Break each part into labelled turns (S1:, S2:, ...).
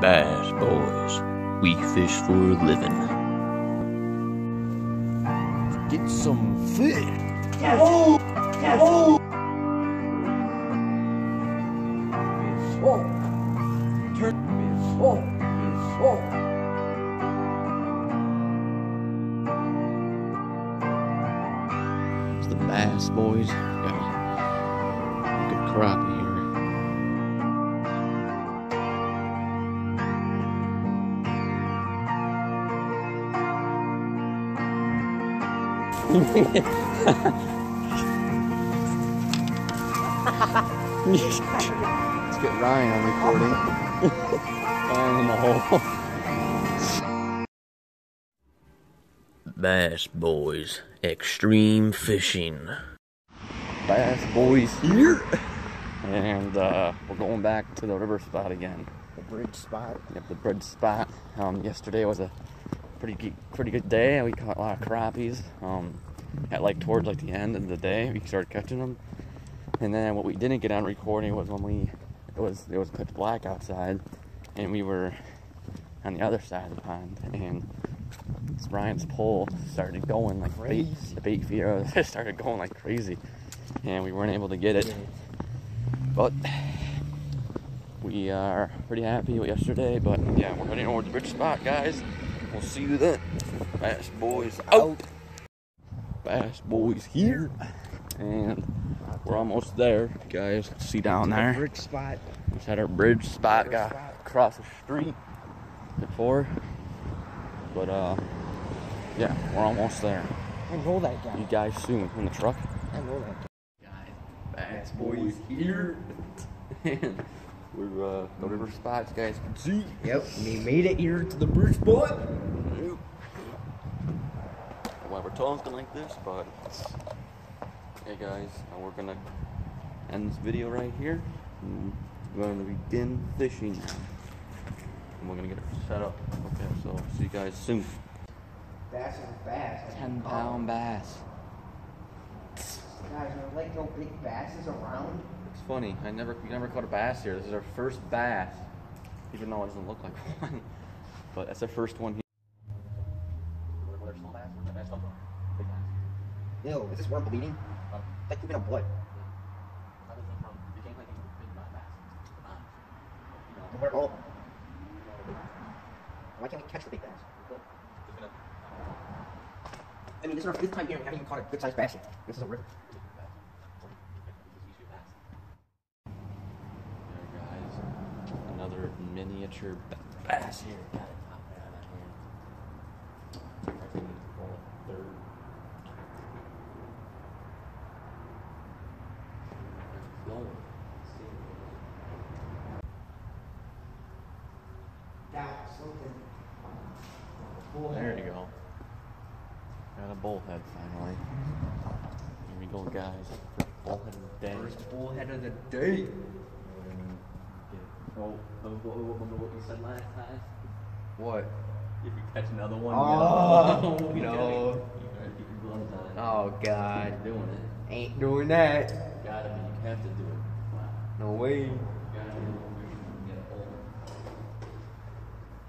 S1: Bass boys, we fish for a living.
S2: Get some fish.
S3: Oh! Oh! Oh! Turn fish. Oh! Oh!
S2: It's the Bass boys. Got a good crappie here.
S3: Let's
S2: get Ryan on recording. Falling in the hole.
S1: Bass boys, extreme fishing.
S2: Bass boys here. And we're going back to the river spot again.
S3: The bridge spot.
S2: Yep, the bridge spot. Yesterday was a pretty good day. We caught a lot of crappies. Towards the end of the day, we started catching them. And then what we didn't get on recording was when it was pitch black outside, and we were on the other side of the pond, and Brian's pole started going like crazy. The bait feeder started going like crazy, and we weren't able to get it. But we are pretty happy with yesterday. But yeah, we're heading over to the bridge spot, guys. We'll see you then. Bass boys out. Bass boys here, and we're almost there, guys. See down there.
S3: Bridge spot.
S2: Just had our bridge spot. Got across the street before, but yeah, we're almost there.
S3: I know that guy.
S2: You guys soon in the truck.
S3: I know that guy.
S2: Guys, Bass boys here, and we're the river spot. You guys can see.
S3: Yep, we made it here to the bridge spot.
S2: Why we're talking like this, but hey guys, we're gonna end this video right here. We're gonna begin fishing now, and we're gonna get it set up. Okay, so see you guys soon.
S3: Bass is bass.
S2: 10-pound bass.
S3: Guys, are like no big basses around?
S2: It's funny. You never caught a bass here. This is our first bass, even though it doesn't look like one. But that's our first one here.
S3: Ew, is this worm bleeding? Like you've been on blood. Oh. Why can't we catch the big bass? I mean, this is our 5th time here and we haven't even caught a good sized bass yet. This is a river.
S2: There, guys. Another miniature bass here. Got it. Top right out of here. I think it's the 3rd. There you go. Got a bullhead finally. Here we go, guys. First bullhead of the day.
S3: First bullhead of the day.
S2: Oh, remember what you said last time?
S3: What?
S2: If you catch another one,
S3: oh,
S2: no.
S3: You gotta
S2: keep your gloves on.
S3: Oh, God.
S2: You're doing it.
S3: Ain't doing that.
S2: You gotta be. You have to do it. Wow.
S3: No way.
S2: You gotta do it. You get a hold.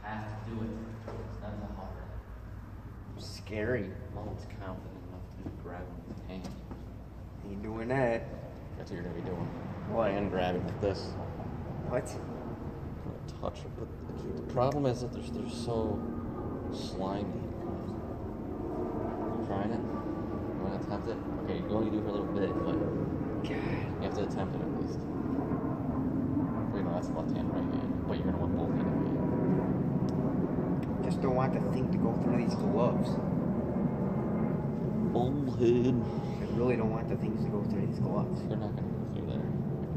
S2: Have to do it. It's not that hard.
S3: Scary.
S2: Mom's confident enough to grab him with his hand.
S3: Ain't doing that.
S2: That's what you're gonna be doing.
S3: What?
S2: And grabbing like this.
S3: What?
S2: Touch it. But the problem is that they're so slimy. You trying it? You wanna attempt it? Okay, you can only do it for a little bit, but
S3: God.
S2: you have to attempt it at least. Wait, no, that's left hand, right hand. But you're gonna want both hands.
S3: Just don't want the thing to go through these gloves.
S2: Bullhead.
S3: I really don't want the things to go through these gloves.
S2: They're not gonna go through there.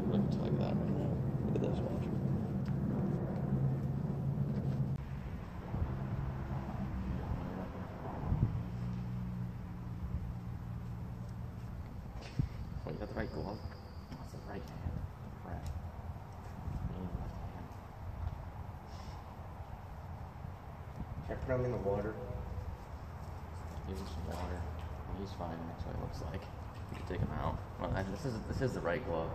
S2: I can tell you that right now. Look at this, watch. Oh, you got the right glove? That's the right hand. Right.
S3: Should I put him in the water?
S2: Give him some water. He's fine, that's what it looks like. You can take him out. Well, this is the right glove.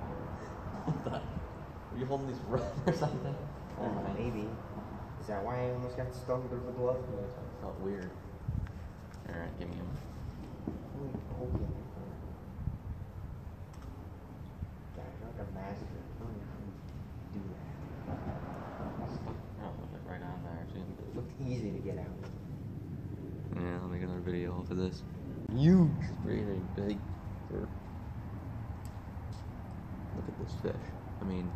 S2: What the? Are you holding these red or something?
S3: Oh, maybe. that why I almost got stung through the glove?
S2: It felt weird. Alright, give me him.
S3: Okay. God, you're like a master. I don't know how you do that.
S2: Oh, put it right on there. See?
S3: It looked easy to get out.
S2: Yeah, I'll make another video off of this. Huge, really big. Look at this fish. I mean,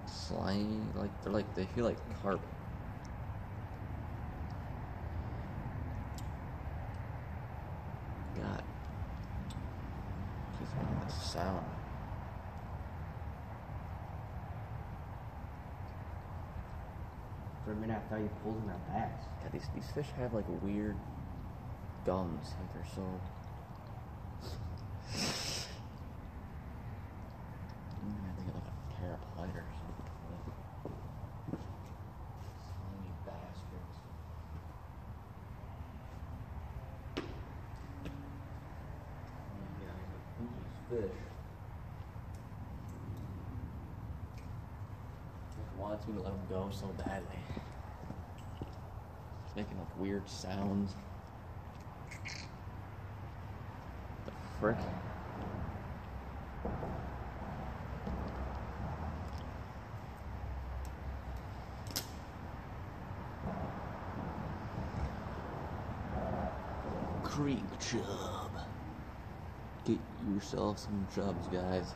S2: slimy. They feel like carp. God, just making the sound.
S3: For a minute, I thought you pulled him out bass.
S2: God, these fish have like weird gums. Like they're so. I think like a pair of pliers. Slimy bastards. Fish. It wants me to let him go so badly. It's making like weird sounds. The frick? Creek chub. Get yourself some chubs, guys.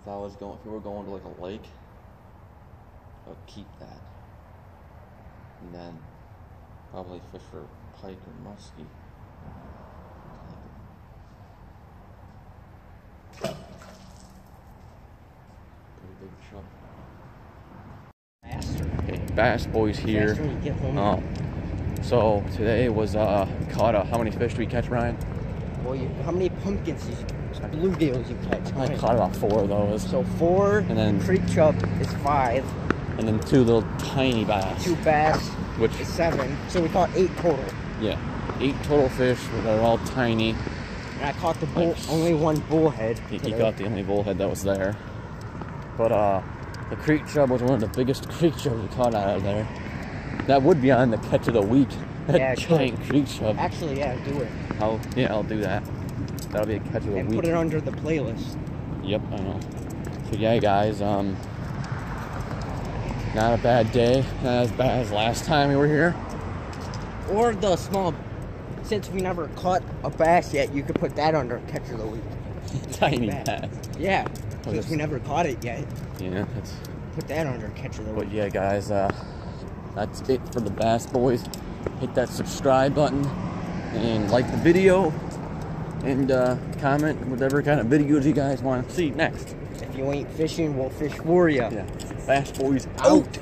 S2: If we were going to like a lake, I would keep that. And then probably fish for pike or muskie. Pretty big chub. Okay, Bass Boys here.
S3: Faster when you get home.
S2: So today was caught how many fish did we catch, Ryan?
S3: Well, how many pumpkins, bluegills you catch?
S2: I caught about 4 of those.
S3: So 4,
S2: and then
S3: creek chub is 5.
S2: And then 2 little tiny bass.
S3: 2 bass,
S2: which
S3: is 7. So we caught 8 total.
S2: Yeah, 8 total fish. They're all tiny.
S3: And I caught the only 1 bullhead.
S2: He caught the only bullhead that was there. But the creek chub was one of the biggest creek chubs we caught out of there. That would be on the catch of the week. That giant creek chub.
S3: Actually, yeah, do it.
S2: I'll do that. That'll be a catch of the week.
S3: And put it under the playlist.
S2: Yep, I know. So yeah, guys, not a bad day. Not as bad as last time we were here.
S3: Or the small, since we never caught a bass yet, you could put that under catch of the week.
S2: Tiny bass.
S3: Yeah, since we never caught it yet.
S2: Yeah, that's.
S3: Put that under catch of the week.
S2: But yeah, guys, that's it for the Bass Boys. Hit that subscribe button and like the video and comment whatever kind of videos you guys want to see next.
S3: If you ain't fishing, we'll fish for you.
S2: Yeah. Bass Boys out.